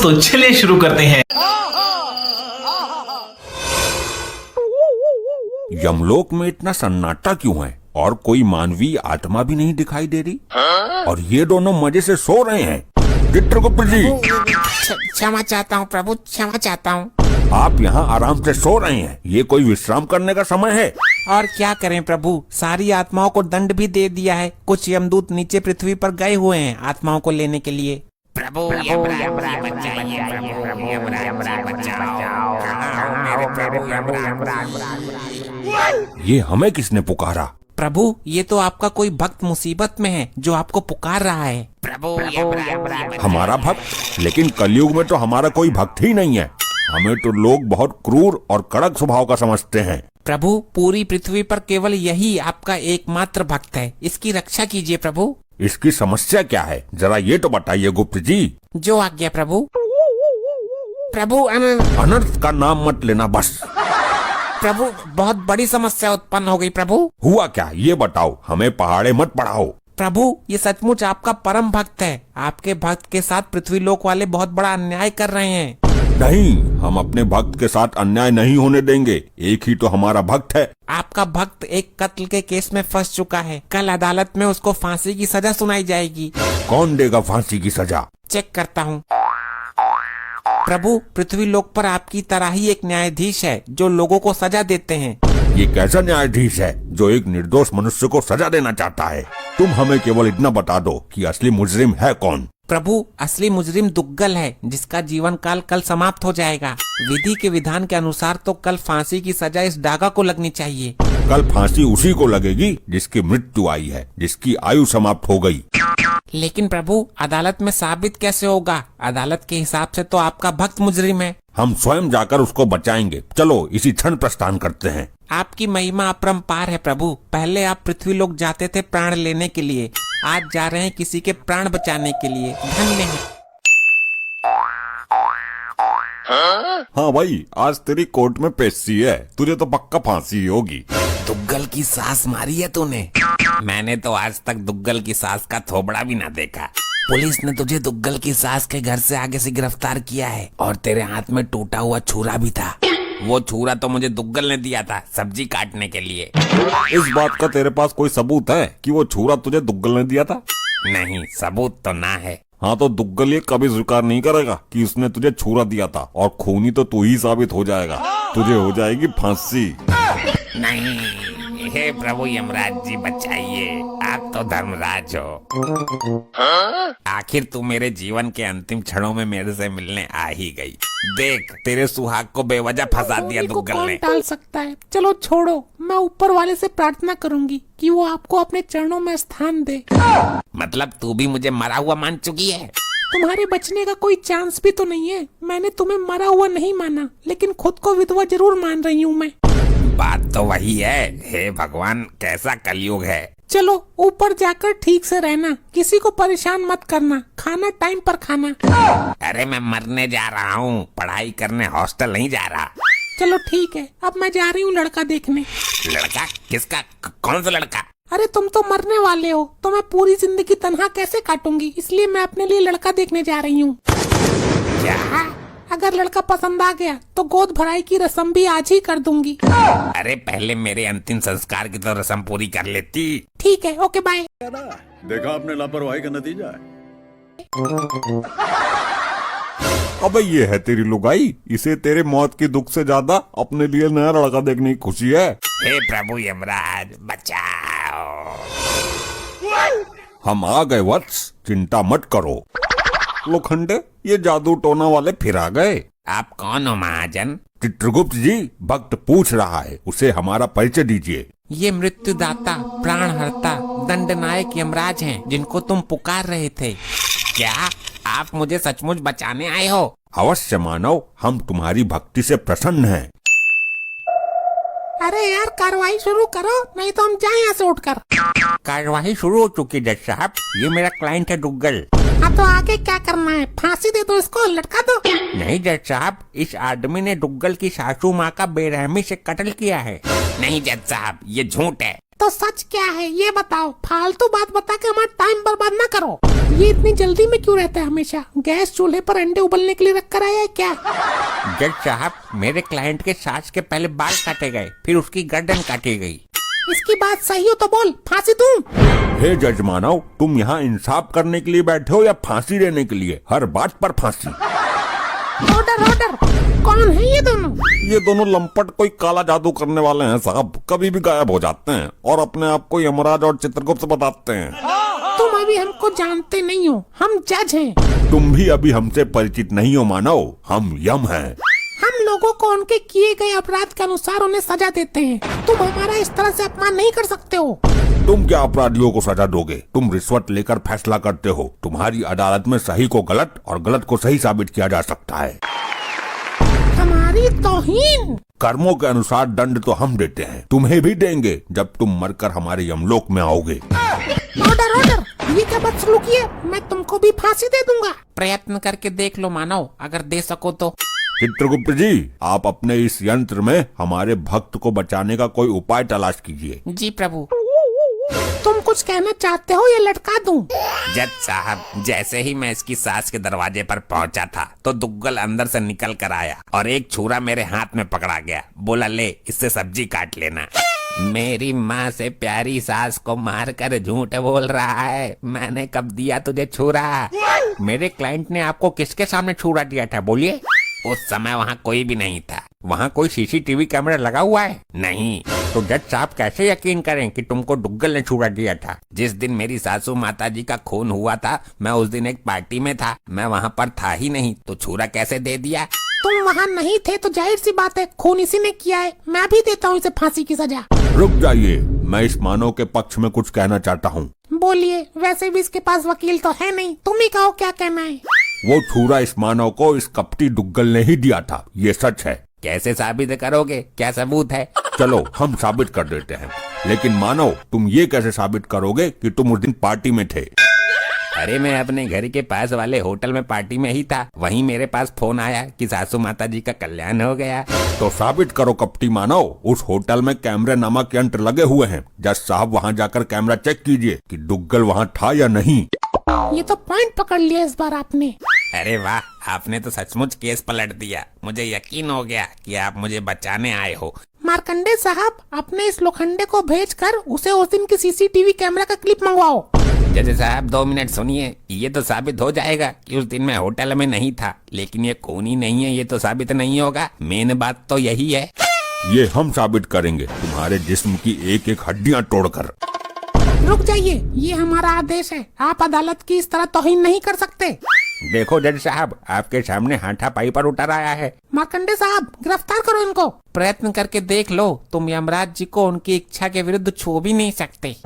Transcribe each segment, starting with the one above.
तो चलिए शुरू करते हैं। यमलोक में इतना सन्नाटा क्यों है और कोई मानवीय आत्मा भी नहीं दिखाई दे रही? और ये दोनों मजे से सो रहे हैं। चित्रगुप्त जी, क्षमा चाहता हूँ प्रभु, क्षमा चाहता हूँ। आप यहाँ आराम से सो रहे हैं, ये कोई विश्राम करने का समय है? और क्या करें प्रभु, सारी आत्माओं को दंड भी दे दिया है। कुछ यमदूत नीचे पृथ्वी पर गए हुए हैं आत्माओं को लेने के लिए। प्रभु ये हमें किसने पुकारा? प्रभु, ये तो आपका कोई भक्त मुसीबत में है जो आपको पुकार रहा है। प्रभु हमारा भक्त? लेकिन कलयुग में तो हमारा कोई भक्त ही नहीं है। हमें तो लोग बहुत क्रूर और कड़क स्वभाव का समझते हैं। प्रभु, पूरी पृथ्वी पर केवल यही आपका एकमात्र भक्त है, इसकी रक्षा कीजिए प्रभु। इसकी समस्या क्या है, जरा ये तो बताइए गुप्त जी। जो आज्ञा प्रभु। प्रभु अनर्थ का नाम मत लेना बस। प्रभु, बहुत बड़ी समस्या उत्पन्न हो गई प्रभु। हुआ क्या, ये बताओ, हमें पहाड़े मत पढ़ाओ। प्रभु, ये सचमुच आपका परम भक्त है। आपके भक्त के साथ पृथ्वी लोक वाले बहुत बड़ा अन्याय कर रहे हैं। नहीं, हम अपने भक्त के साथ अन्याय नहीं होने देंगे। एक ही तो हमारा भक्त है। आपका भक्त एक कत्ल के केस में फंस चुका है। कल अदालत में उसको फांसी की सजा सुनाई जाएगी। कौन देगा फांसी की सजा? चेक करता हूँ। प्रभु, पृथ्वी लोक पर आपकी तरह ही एक न्यायाधीश है जो लोगों को सजा देते हैं। ये कैसा न्यायाधीश है जो एक निर्दोष मनुष्य को सजा देना चाहता है? तुम हमें केवल इतना बता दो कि असली मुजरिम है कौन? प्रभु, असली मुजरिम दुग्गल है जिसका जीवन काल कल समाप्त हो जाएगा। विधि के विधान के अनुसार तो कल फांसी की सजा इस डागा को लगनी चाहिए। कल फांसी उसी को लगेगी जिसकी मृत्यु आई है, जिसकी आयु समाप्त हो गई। लेकिन प्रभु, अदालत में साबित कैसे होगा? अदालत के हिसाब से तो आपका भक्त मुजरिम है। हम स्वयं जाकर उसको बचाएंगे। चलो इसी क्षण प्रस्थान करते हैं। आपकी महिमा अपरंपार है प्रभु। पहले आप पृथ्वी लोक जाते थे प्राण लेने के लिए, आज जा रहे हैं किसी के प्राण बचाने के लिए। धन्य है। हाँ भाई, आज तेरी कोर्ट में पेशी है, तुझे तो पक्का फांसी होगी। दुग्गल की सास मारी है तूने? मैंने तो आज तक दुग्गल की सास का थोबड़ा भी ना देखा। पुलिस ने तुझे दुग्गल की सास के घर से आगे से गिरफ्तार किया है और तेरे हाथ में टूटा हुआ छुरा भी था। वो छुरा तो मुझे दुग्गल ने दिया था सब्जी काटने के लिए। इस बात का तेरे पास कोई सबूत है कि वो छुरा तुझे दुग्गल ने दिया था? नहीं, सबूत तो ना है। हाँ तो दुग्गल ये कभी स्वीकार नहीं करेगा कि उसने तुझे छुरा दिया था, और खूनी तो तू ही साबित हो जाएगा। तुझे हो जाएगी फांसी। नहीं, हे प्रभु यमराज जी बचाइए, आप तो धर्मराज हो। आखिर तू मेरे जीवन के अंतिम क्षणों में मेरे से मिलने आ ही गई। देख, तेरे सुहाग को बेवजह फंसा दिया दुग्गल ने। टाल सकता है? चलो छोड़ो, मैं ऊपर वाले से प्रार्थना करूंगी कि वो आपको अपने चरणों में स्थान दे। मतलब तू भी मुझे मरा हुआ मान चुकी है? तुम्हारे बचने का कोई चांस भी तो नहीं है। मैंने तुम्हें मरा हुआ नहीं माना, लेकिन खुद को विधवा जरूर मान रही हूँ मैं। बात तो वही है। हे भगवान, कैसा कलयुग है। चलो ऊपर जाकर ठीक से रहना, किसी को परेशान मत करना, खाना टाइम पर खाना। अरे मैं मरने जा रहा हूँ, पढ़ाई करने हॉस्टल नहीं जा रहा। चलो ठीक है, अब मैं जा रही हूँ लड़का देखने। लड़का? किसका? कौन सा लड़का? अरे तुम तो मरने वाले हो, तो मैं पूरी जिंदगी तन्हा कैसे काटूंगी, इसलिए मैं अपने लिए लड़का देखने जा रही हूँ। क्या? अगर लड़का पसंद आ गया तो गोद भराई की रस्म भी आज ही कर दूंगी। अरे पहले मेरे अंतिम संस्कार की तो रस्म पूरी कर लेती। ठीक है, ओके बाय। देखा आपने लापरवाही का नतीजा है। अबे ये है तेरी लुगाई, इसे तेरे मौत की दुख से ज्यादा अपने लिए नया लड़का देखने की खुशी है। हे प्रभु यमराज बचाओ। हम आ गए वत्स, चिंता मत करो। लोखंडे, ये जादू टोना वाले फिर आ गए। आप कौन हो महाजन? चित्रगुप्त जी, भक्त पूछ रहा है, उसे हमारा परिचय दीजिए। ये मृत्युदाता, प्राणहर्ता, दंडनायक यमराज हैं जिनको तुम पुकार रहे थे। क्या आप मुझे सचमुच बचाने आए हो? अवश्य मानव, हम तुम्हारी भक्ति से प्रसन्न हैं। अरे यार, कार्रवाई शुरू करो, नहीं तो हम जाएं यहाँ से उठकर। कार्यवाही शुरू हो चुकी जज साहब। ये मेरा क्लाइंट है दुग्गल। हाँ तो आगे क्या करना है? फांसी दे दो इसको, लटका दो। नहीं जज साहब, इस आदमी ने दुग्गल की सासू माँ का बेरहमी से कत्ल किया है। नहीं जज साहब, ये झूठ है। तो सच क्या है ये बताओ, फालतू बात बता के हमारा टाइम बर्बाद ना करो। ये इतनी जल्दी में क्यों रहता है हमेशा? गैस चूल्हे पर अंडे उबलने के लिए रख कर आया है क्या? जज साहब, मेरे क्लाइंट के सास के पहले बाल काटे गए, फिर उसकी गर्दन काटी गई। इसकी बात सही हो तो बोल, फांसी दूं? हे जज मानव, तुम यहाँ इंसाफ करने के लिए बैठे हो या फांसी देने के लिए? हर बात पर फांसी। Order order. कौन है ये दोनों? ये दोनों लंपट कोई काला जादू करने वाले हैं साहब। कभी भी गायब हो जाते हैं और अपने आप को यमराज और चित्रगुप्त बताते हैं। तुम अभी हमको जानते नहीं हो, हम जज हैं। तुम भी अभी हमसे परिचित नहीं हो मानव, हम यम हैं। हम लोगों को उनके किए गए अपराध के अनुसार उन्हें सजा देते हैं। तुम हमारा इस तरह से अपमान नहीं कर सकते हो। तुम क्या अपराधियों को सजा दोगे? तुम रिश्वत लेकर फैसला करते हो। तुम्हारी अदालत में सही को गलत और गलत को सही साबित किया जा सकता है। हमारी तौहीन। कर्मों के अनुसार दंड तो हम देते हैं, तुम्हें भी देंगे जब तुम मरकर हमारे यमलोक में आओगे। Order order. ये क्या बदसलूकी है? मैं तुमको भी फांसी दे दूंगा। प्रयत्न करके देख लो मानव, अगर दे सको तो। चित्रगुप्त जी, आप अपने इस यंत्र में हमारे भक्त को बचाने का कोई उपाय तलाश कीजिए। जी प्रभु। तुम कुछ कहना चाहते हो या लटका दूं? जज साहब, जैसे ही मैं इसकी सास के दरवाजे पर पहुंचा था तो दुग्गल अंदर से निकल कर आया और एक छुरा मेरे हाथ में पकड़ा गया। बोला, ले इससे सब्जी काट लेना। मेरी माँ से प्यारी सास को मारकर झूठ बोल रहा है। मैंने कब दिया तुझे छुरा? मेरे क्लाइंट ने आपको किसके सामने छुरा दिया था, बोलिए? उस समय वहाँ कोई भी नहीं था। वहाँ कोई सीसीटीवी कैमरा लगा हुआ है? नहीं। तो जज साहब कैसे यकीन करें कि तुमको दुग्गल ने छुरा दिया था? जिस दिन मेरी सासू माताजी का खून हुआ था, मैं उस दिन एक पार्टी में था। मैं वहाँ पर था ही नहीं, तो छुरा कैसे दे दिया? तुम वहाँ नहीं थे तो जाहिर सी बात है खून इसी ने किया है। मैं भी देता हूँ इसे फांसी की सजा। रुक जाइए, मैं इस मानव के पक्ष में कुछ कहना चाहता हूँ। बोलिए। वैसे भी इसके पास वकील तो है नहीं, तुम ही कहो क्या कहना है। वो छुरा इस मानव को इस कपटी दुग्गल ने ही दिया था, ये सच है। कैसे साबित करोगे? क्या सबूत है? चलो हम साबित कर देते हैं, लेकिन मानव, तुम ये कैसे साबित करोगे कि तुम उस दिन पार्टी में थे? अरे मैं अपने घर के पास वाले होटल में पार्टी में ही था। वहीं मेरे पास फोन आया कि सासू माता जी का कल्याण हो गया। तो साबित करो कपटी मानव। उस होटल में कैमरे नामक यंत्र लगे हुए हैं। जज साहब, वहाँ जाकर कैमरा चेक कीजिए कि दुग्गल वहाँ था या नहीं। ये तो पॉइंट पकड़ लिया इस बार आपने। अरे वाह, आपने तो सचमुच केस पलट दिया। मुझे यकीन हो गया कि आप मुझे बचाने आए हो। मार्कंडे साहब, अपने इस लोखंडे को भेजकर उसे उस दिन की सीसीटीवी कैमरा का क्लिप मंगवाओ। जज साहब 2 मिनट सुनिए। ये तो साबित हो जाएगा कि उस दिन मैं होटल में नहीं था, लेकिन ये खून ही नहीं है, ये तो साबित नहीं होगा। मेन बात तो यही है। ये हम साबित करेंगे, तुम्हारे जिस्म की एक एक हड्डियाँ तोड़कर। रुक जाइए, ये हमारा आदेश है। आप अदालत की इस तरह तौहीन नहीं कर सकते। देखो जज साहब, आपके सामने हाथापाई पर उतर आया है। मार्कंडे साहब, गिरफ्तार करो इनको। प्रयत्न करके देख लो, तुम यमराज जी को उनकी इच्छा के विरुद्ध छू भी नहीं सकते।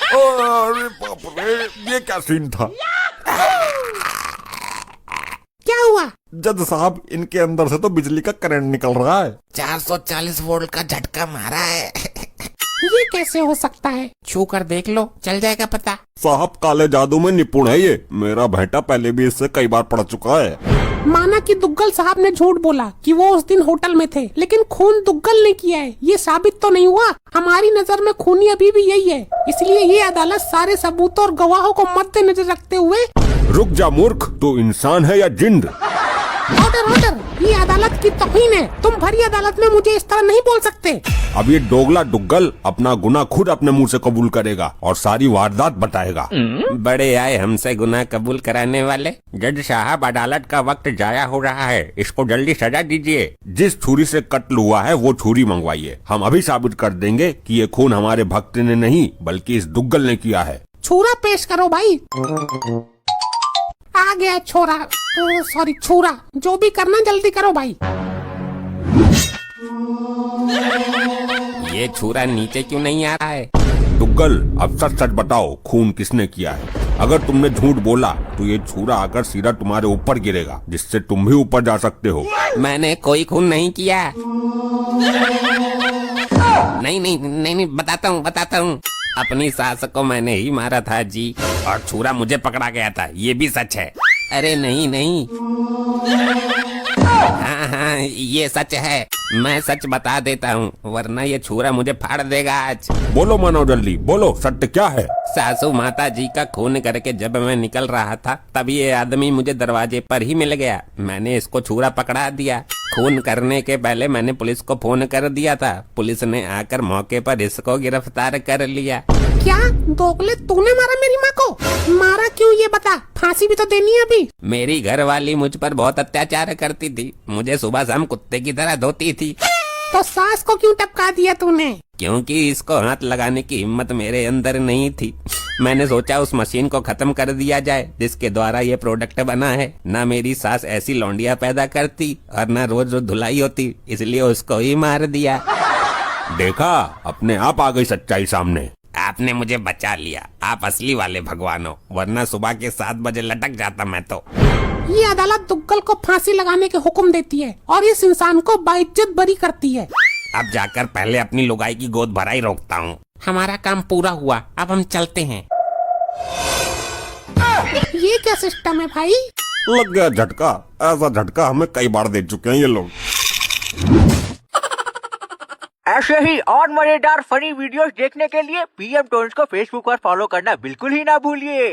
अरे बाप रे, ये क्या सीन था? क्या हुआ? जज साहब, इनके अंदर से तो बिजली का करंट निकल रहा है। 440 वोल्ट का झटका मारा है। ये कैसे हो सकता है? छू कर देख लो, चल जाएगा पता। साहब, काले जादू में निपुण है ये। मेरा बेटा पहले भी इससे कई बार पड़ चुका है। माना कि दुग्गल साहब ने झूठ बोला कि वो उस दिन होटल में थे, लेकिन खून दुग्गल ने किया है, ये साबित तो नहीं हुआ। हमारी नजर में खूनी अभी भी यही है, इसलिए ये अदालत सारे सबूतों और गवाहों को मद्देनजर रखते हुए। रुक जा मूर्ख, तू इंसान है या जिंद? Order order. ये अदालत की तौहीन है। तुम भरी अदालत में मुझे इस तरह नहीं बोल सकते। अब ये दोगला दुग्गल अपना गुनाह खुद अपने मुंह से कबूल करेगा और सारी वारदात बताएगा। बड़े आए हमसे गुनाह कबूल कराने वाले। जज साहब, अदालत का वक्त जाया हो रहा है, इसको जल्दी सजा दीजिए। जिस छुरी से कत्ल हुआ है वो छुरी मंगवाइए। हम अभी साबित कर देंगे कि ये खून हमारे भक्त ने नहीं बल्कि इस दुग्गल ने किया है। छुरा पेश करो भाई। आ गया छोरा, सॉरी छुरा। जो भी करना जल्दी करो भाई। ये छुरा नीचे क्यों नहीं आ रहा है? दुग्गल, अब सच सच बताओ, खून किसने किया है? अगर तुमने झूठ बोला तो ये छुरा आकर सीधा तुम्हारे ऊपर गिरेगा, जिससे तुम भी ऊपर जा सकते हो। मैंने कोई खून नहीं किया। नहीं, बताता हूँ। अपनी सास को मैंने ही मारा था जी, और छुरा मुझे पकड़ा गया था, ये भी सच है। अरे नहीं, हाँ, ये सच है, मैं सच बता देता हूँ, वरना ये छुरा मुझे फाड़ देगा आज। बोलो मानो जल्दी, बोलो सत्य क्या है? सासू माता जी का खून करके जब मैं निकल रहा था तब ये आदमी मुझे दरवाजे पर ही मिल गया। मैंने इसको छुरा पकड़ा दिया। खून करने के पहले मैंने पुलिस को फोन कर दिया था। पुलिस ने आकर मौके पर इसको गिरफ्तार कर लिया। क्या दोगले, तूने मारा मेरी माँ को? मारा क्यों ये बता, फांसी भी तो देनी है अभी। मेरी घरवाली मुझ पर बहुत अत्याचार करती थी, मुझे सुबह शाम कुत्ते की तरह धोती थी। तो सास को क्यों टपका दिया तूने? क्योंकि इसको हाथ लगाने की हिम्मत मेरे अंदर नहीं थी। मैंने सोचा उस मशीन को खत्म कर दिया जाए जिसके द्वारा ये प्रोडक्ट बना है। ना मेरी सास ऐसी लौंडिया पैदा करती और ना रोज रोज धुलाई होती, इसलिए उसको ही मार दिया। देखा, अपने आप आ गई सच्चाई सामने। आपने मुझे बचा लिया, आप असली वाले भगवान हो, वरना सुबह के 7 बजे लटक जाता मैं तो। ये अदालत दुग्गल को फांसी लगाने के हुक्म देती है और इस इंसान को बाइज्जत बरी करती है। अब जाकर पहले अपनी लुगाई की गोद भराई रोकता हूँ। हमारा काम पूरा हुआ, अब हम चलते हैं। ये क्या सिस्टम है भाई? लग गया झटका। ऐसा झटका हमें कई बार दे चुके हैं ये लोग। ऐसे ही और मजेदार फनी वीडियोस देखने के लिए PM टोन्स को फेसबुक पर फॉलो करना बिल्कुल ही ना भूलिए।